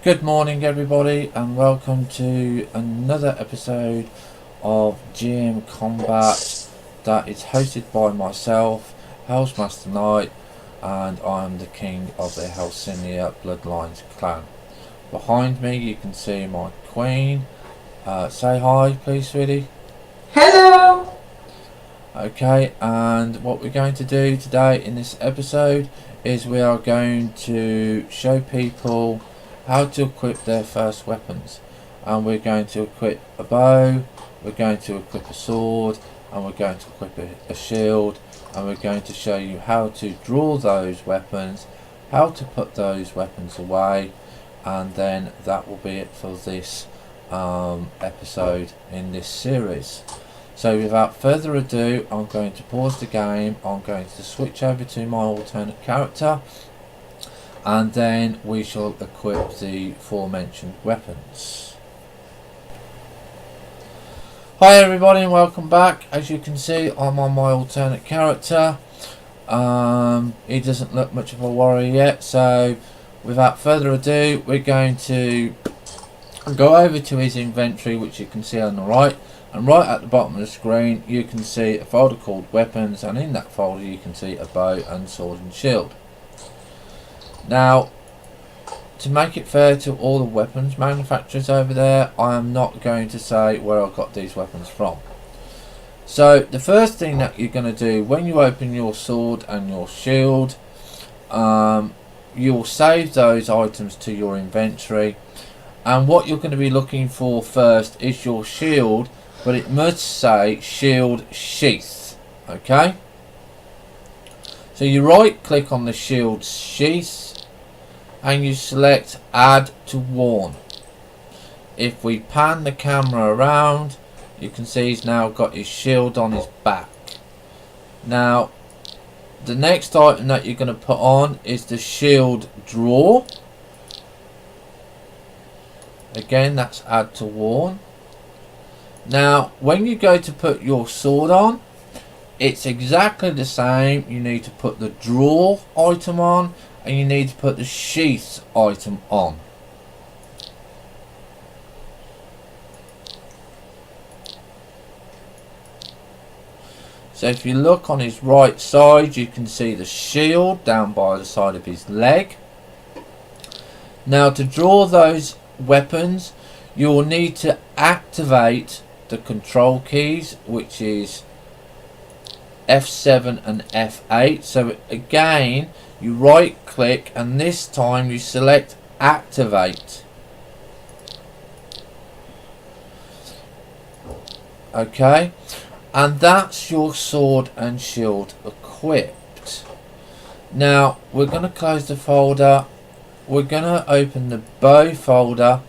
Good morning everybody and welcome to another episode of GM Combat that is hosted by myself, Hellsmaster Knight, and I'm the king of the Helsinia Bloodlines clan. Behind me you can see my queen. Say hi please, sweetie. Hello! Okay, and what we're going to do today in this episode is we are going to show people how to equip their first weapons, and we're going to equip a bow, we're going to equip a sword, and we're going to equip a shield, and we're going to show you how to draw those weapons, how to put those weapons away, and then that will be it for this episode in this series. So without further ado, I'm going to pause the game, I'm going to switch over to my alternate character, and then we shall equip the aforementioned weapons. Hi everybody and welcome back. As you can see, I'm on my alternate character. He doesn't look much of a warrior yet, so without further ado, we're going to go over to his inventory, which you can see on the right, and right at the bottom of the screen you can see a folder called weapons, and in that folder you can see a bow and sword and shield. Now, to make it fair to all the weapons manufacturers over there, I am not going to say where I got these weapons from. So the first thing that you're going to do when you open your sword and your shield, you'll save those items to your inventory, and what you're going to be looking for first is your shield, but it must say shield sheath. Okay, so you right click on the shield sheath and you select add to worn. If we pan the camera around, you can see he's now got his shield on his back. Now the next item that you're going to put on is the shield drawer. Again, that's add to worn. Now when you go to put your sword on, it's exactly the same. You need to put the drawer item on, and you need to put the sheath item on. So if you look on his right side, you can see the shield down by the side of his leg. Now to draw those weapons, you will need to activate the control keys, which is F7 and F8. So again, you right click and this time you select activate. Okay, and that's your sword and shield equipped. Now we're going to close the folder, we're going to open the bow folder,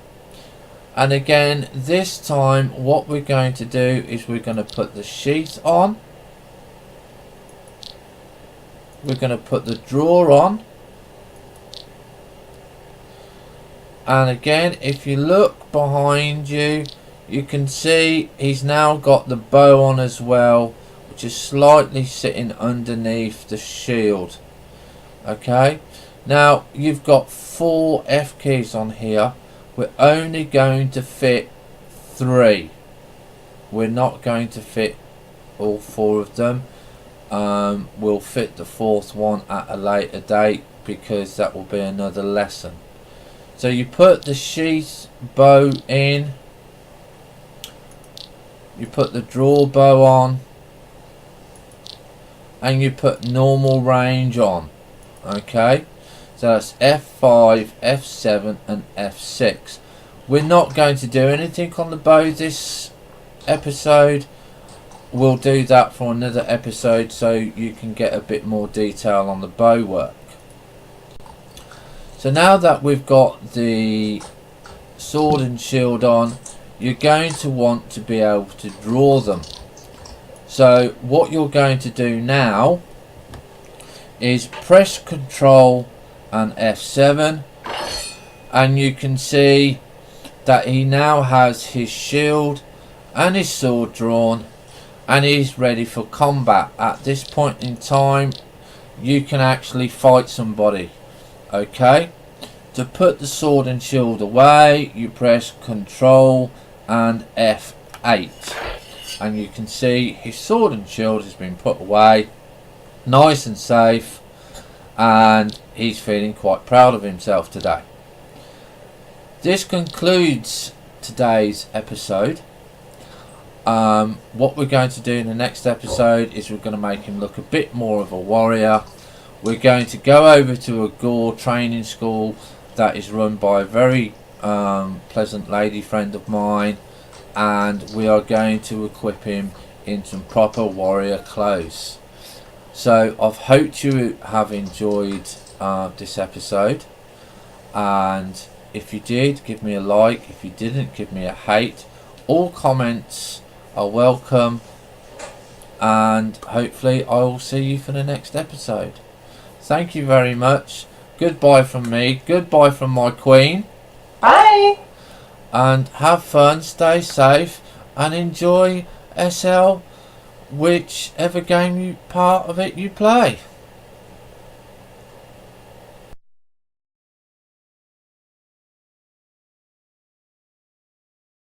and again this time what we're going to do is we're going to put the sheath on. We're going to put the drawer on, and again if you look behind you, you can see he's now got the bow on as well, which is slightly sitting underneath the shield. Okay, now you've got 4 F keys on here. We're only going to fit 3. We're not going to fit all 4 of them. We'll fit the 4th one at a later date because that will be another lesson. So you put the sheath bow in, you put the draw bow on, and you put normal range on. Okay, so that's F5, F7 and F6. We're not going to do anything on the bow this episode. We'll do that for another episode so you can get a bit more detail on the bow work. So now that we've got the sword and shield on, you're going to want to be able to draw them. So what you're going to do now is press Control and F7, and you can see that he now has his shield and his sword drawn, and he's ready for combat. At this point in time you can actually fight somebody. Okay, To put the sword and shield away, you press Control and F8. And you can see his sword and shield has been put away, nice and safe, and he's feeling quite proud of himself today. This concludes today's episode. What we're going to do in the next episode is we're going to make him look a bit more of a warrior. We're going to go over to a Gore training school that is run by a very pleasant lady friend of mine, and we are going to equip him in some proper warrior clothes. So I've hoped you have enjoyed this episode, and if you did, give me a like. If you didn't, give me a hate. All comments are welcome, and hopefully I will see you for the next episode. Thank you very much. Goodbye from me. Goodbye from my queen. Bye. And have fun, stay safe, and enjoy SL, whichever game part of it you play.